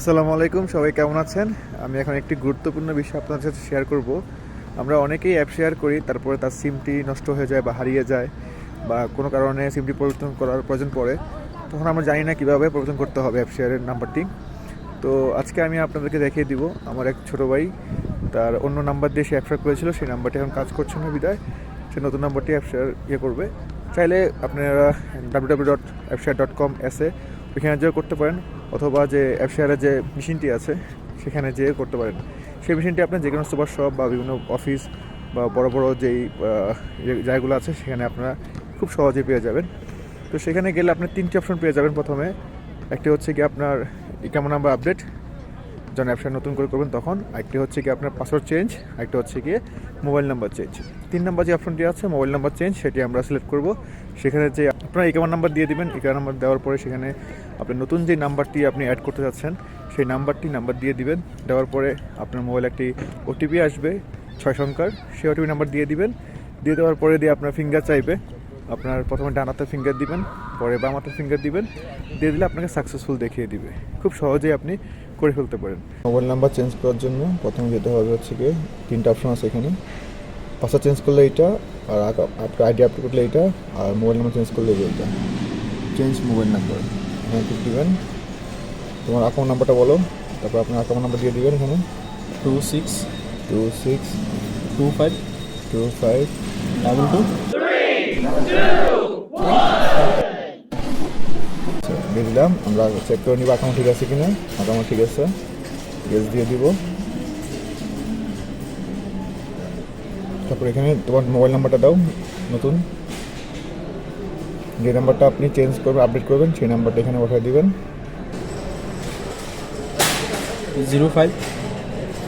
আসসালামু আলাইকুম, সবাই কেমন আছেন? আমি এখন একটি গুরুত্বপূর্ণ বিষয় আপনাদের সাথে শেয়ার করব। আমরা অনেকেই অ্যাপ শেয়ার করি, তারপরে তার সিমটি নষ্ট হয়ে যায় বা হারিয়ে যায়, বা কোনো কারণে সিমটি পরিবর্তন করার প্রয়োজন পড়ে। তখন আমরা জানি না কীভাবে পরিবর্তন করতে হবে অ্যাপ শেয়ারের নাম্বারটি। তো আজকে আমি আপনাদেরকে দেখিয়ে দিব। আমার এক ছোটো ভাই তার অন্য নাম্বার দিয়ে সে অ্যাপ শেয়ার করেছিল, সেই নাম্বারটি এখন কাজ করছে না বিদায় সে নতুন নাম্বারটি অ্যাপ শেয়ার করবে। চাইলে আপনারা www.appshare.com ওইখানে যেও করতে পারেন, অথবা যে অ্যাপ শেয়ারের যে মেশিনটি আছে সেখানে যেয়ে করতে পারেন। সেই মেশিনটি আপনার যে কোনো সুপার শপ বা বিভিন্ন অফিস বা বড় বড় যেই জায়গাগুলো আছে সেখানে আপনারা খুব সহজে পেয়ে যাবেন। তো সেখানে গেলে আপনি তিনটি অপশন পেয়ে যাবেন। প্রথমে একটি হচ্ছে কি আপনার ইকামা নাম্বার আপডেট, যখন অ্যাপসটা নতুন করে করবেন তখন। আরেকটি হচ্ছে কি আপনার পাসওয়ার্ড চেঞ্জ, আরেকটি হচ্ছে গিয়ে মোবাইল নাম্বার চেঞ্জ। 3 নাম্বার যে অপশনটি আছে মোবাইল নাম্বার চেঞ্জ, সেটি আমরা সিলেক্ট করব। সেখানে যে আপনার ইকামা নাম্বার দিয়ে দিবেন, ইকামা নাম্বার দেওয়ার পরে সেখানে আপনি নতুন যে নাম্বারটি আপনি অ্যাড করতে যাচ্ছেন সেই নাম্বার দিয়ে দিবেন। দেওয়ার পরে আপনার মোবাইলে একটি ওটিপি আসবে 6 সংখ্যার, সেই ওটিপি নাম্বার দিয়ে দিবেন। দিয়ে দেওয়ার পরে আপনার ফিঙ্গার চাইবে, আপনার প্রথমে ডান হাতের ফিঙ্গার দিবেন, পরে বাম হাতের ফিঙ্গার দিবেন। দিয়ে দিলে আপনাকে সাকসেসফুল দেখিয়ে দিবে। খুব সহজেই আপনি করে ফেলতে পারেন। মোবাইল নাম্বার চেঞ্জ করার জন্য প্রথমে যেতে হবে হচ্ছে কি 3টা অপশন আছে এখানে। পাসওয়ার্ড চেঞ্জ করলে এইটা, আর আপনার আইডি আপডেট করলে এইটা, আর মোবাইল নাম্বার চেঞ্জ করলে এইটা। চেঞ্জ মোবাইল নাম্বার এখানে ক্লিক দিবেন। তোমার অ্যাকাউন্ট নাম্বারটা বলো, তারপর আপনার অ্যাকাউন্ট নাম্বার দিয়ে দিবেন এখানে 2625 দিয়ে দিলাম। আমরা চেক করে নিব অ্যাকাউন্ট ঠিক আছে কিনা। অ্যাকাউন্ট ঠিক আছে, ইয়েস দিয়ে দিব। তারপর এখানে তোমার মোবাইল নাম্বারটা দাও, নতুন যে নাম্বারটা আপনি চেঞ্জ করবেন আপডেট করবেন সেই নাম্বারটা এখানে বসায় দিবেন। 05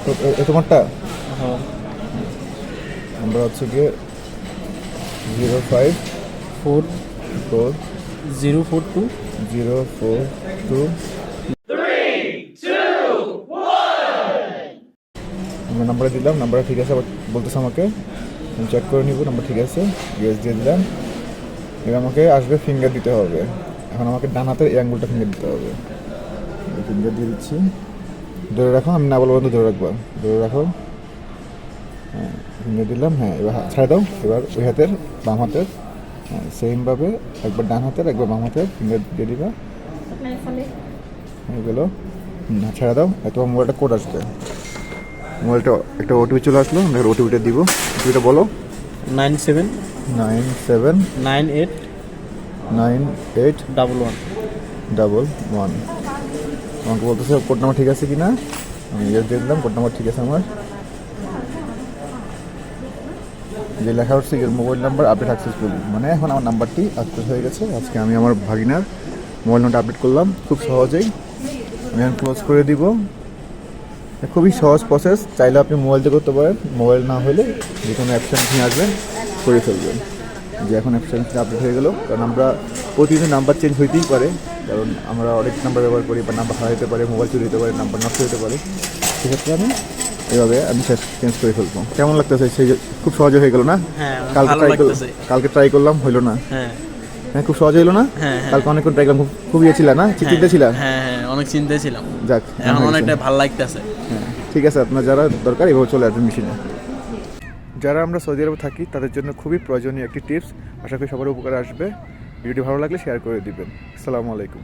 তো তোমারটা হ্যাঁ নাম্বার হচ্ছে গিয়ে 05 4 4 042 042 আমরা নাম্বারে দিলাম। নাম্বারটা ঠিক আছে আবার বলতেছে আমাকে, আমি চেক করে নিব নাম্বার ঠিক আছে, ইয়েস দিয়ে দিলাম। এবার আমাকে আসবে ফিঙ্গার দিতে হবে। এখন আমাকে ডান হাতের এই আঙ্গুলটা ফিঙ্গার দিতে হবে। ফিঙ্গার দিয়ে দিচ্ছি, ধরে রাখো, আমি না বলবো বন্ধু ধরে রাখবো, ধরে রাখো। হ্যাঁ ফিঙ্গার দিলাম। হ্যাঁ এবার ছাড়ে দাও। এবার ওই হাতের বাম হাতের সেমভাবে একবার ডান হাতের একবার বাম হাতের ফিঙ্গার দিয়ে দিবা। এগুলো ছেড়ে দাও। তোমার মোবাইলটা কোড আসবে, মোবাইলটা একটা ওটিপি চলে আসলো, আমরা ওটিপিটা দিব। ওটিপিটা বলো। 97 97 98 98 11 11। আমাকে বলতেছে কোড নাম্বার ঠিক আছে কি না। আমি ইয়েস দিয়ে দিলাম, কোড নাম্বার ঠিক আছে আমার। যে লেখা হচ্ছে মোবাইল নাম্বার আপডেট সাকসেসফুল, মানে এখন আমার নাম্বারটি আপডেট হয়ে গেছে। আজকে আমি আমার ভাগিনার মোবাইল নাম্বারটা আপডেট করলাম খুব সহজেই। আমি এখন ক্লোজ করে দিব। খুবই সহজ প্রসেস, চাইলে আপনি মোবাইল দিয়ে করতে পারেন, মোবাইল না হলে যে কোনো অ্যাপশন নিয়ে আসবেন করে ফেলবেন। যে এখন অ্যাপশন আপডেট হয়ে গেল, কারণ আমরা প্রতিদিন নাম্বার চেঞ্জ হইতেই পারে, কারণ আমরা অনেক নাম্বার ব্যবহার করি, বা নাম্বার হারাতে পারে, মোবাইল চুরি হতে পারে, নাম্বার নষ্ট হতে পারে। সেক্ষেত্রে আমি এভাবে আমি চেঞ্জ করে ফেলবো। কেমন লাগতেছে? সেই খুব সহজে হয়ে গেল না? কালকে ট্রাই করলাম, হইলো না। হ্যাঁ খুব সহজ হইলো না? কালকে অনেকক্ষণ ট্রাই করলাম, খুব ইয়ে ছিল না, চিন্তা ছিলাম। হ্যাঁ অনেক চিন্তায় ছিলাম। যাক এখন অনেকটা ভালো লাগতেছে। হ্যাঁ ঠিক আছে, আপনার যারা দরকার এভাবে চলে আসবেন মেশিনে। যারা আমরা সৌদি আরবে থাকি তাদের জন্য খুবই প্রয়োজনীয় একটি টিপস, আশা করি সবার উপকারে আসবে। ভিডিওটি ভালো লাগলে শেয়ার করে দিবেন। আসসালামু আলাইকুম।